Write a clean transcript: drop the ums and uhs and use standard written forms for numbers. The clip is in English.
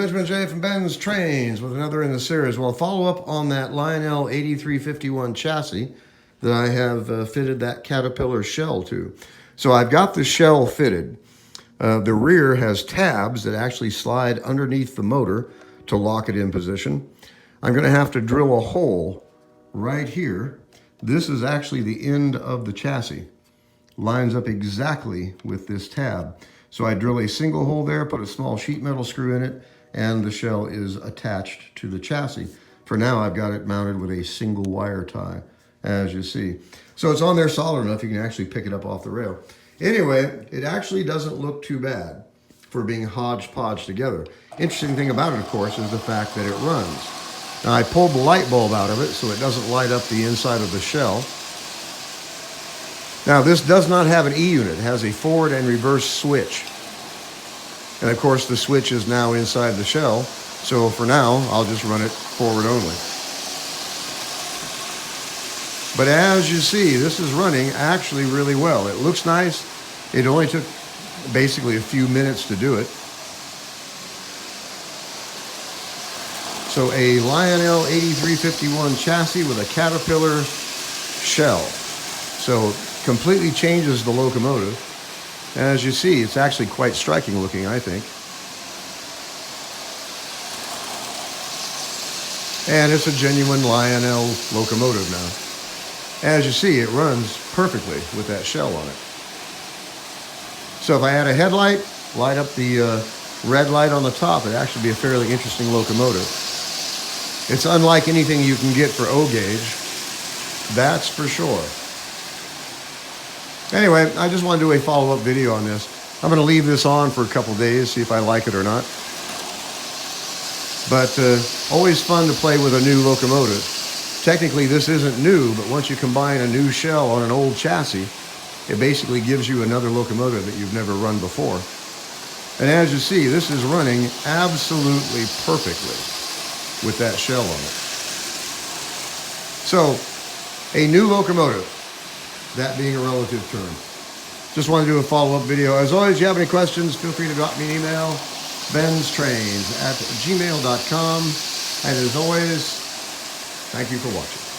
Benjamin J from BENZTRAINZ with another in the series. Well, follow up on that Lionel 8351 chassis that I have fitted that Caterpillar shell to. So I've got the shell fitted. The rear has tabs that actually slide underneath the motor to lock it in position. I'm going to have to drill a hole right here. This is actually the end of the chassis. Lines up exactly with this tab. So I drill a single hole there, put a small sheet metal screw in it, and the shell is attached to the chassis. For now, I've got it mounted with a single wire tie, as you see. So it's on there solid enough, you can actually pick it up off the rail. Anyway, it actually doesn't look too bad for being hodgepodge together. Interesting thing about it, of course, is the fact that it runs. Now, I pulled the light bulb out of it so it doesn't light up the inside of the shell. Now, this does not have an E-unit. It has a forward and reverse switch. And of course, the switch is now inside the shell. So for now, I'll just run it forward only. But as you see, this is running actually really well. It looks nice. It only took basically a few minutes to do it. So a Lionel 8351 chassis with a Caterpillar shell. So completely changes the locomotive. As you see, it's actually quite striking looking, I think. And it's a genuine Lionel locomotive now. As you see, it runs perfectly with that shell on it. So if I add a headlight, light up the red light on the top, it'd actually be a fairly interesting locomotive. It's unlike anything you can get for O-gauge, that's for sure. Anyway, I just want to do a follow-up video on this. I'm going to leave this on for a couple days, see if I like it or not. But always fun to play with a new locomotive. Technically, this isn't new, but once you combine a new shell on an old chassis, it basically gives you another locomotive that you've never run before. And as you see, this is running absolutely perfectly with that shell on it. So, a new locomotive. That being a relative term. Just want to do a follow-up video. As always, if you have any questions, feel free to drop me an email, BENZTRAINZ@gmail.com. And as always, thank you for watching.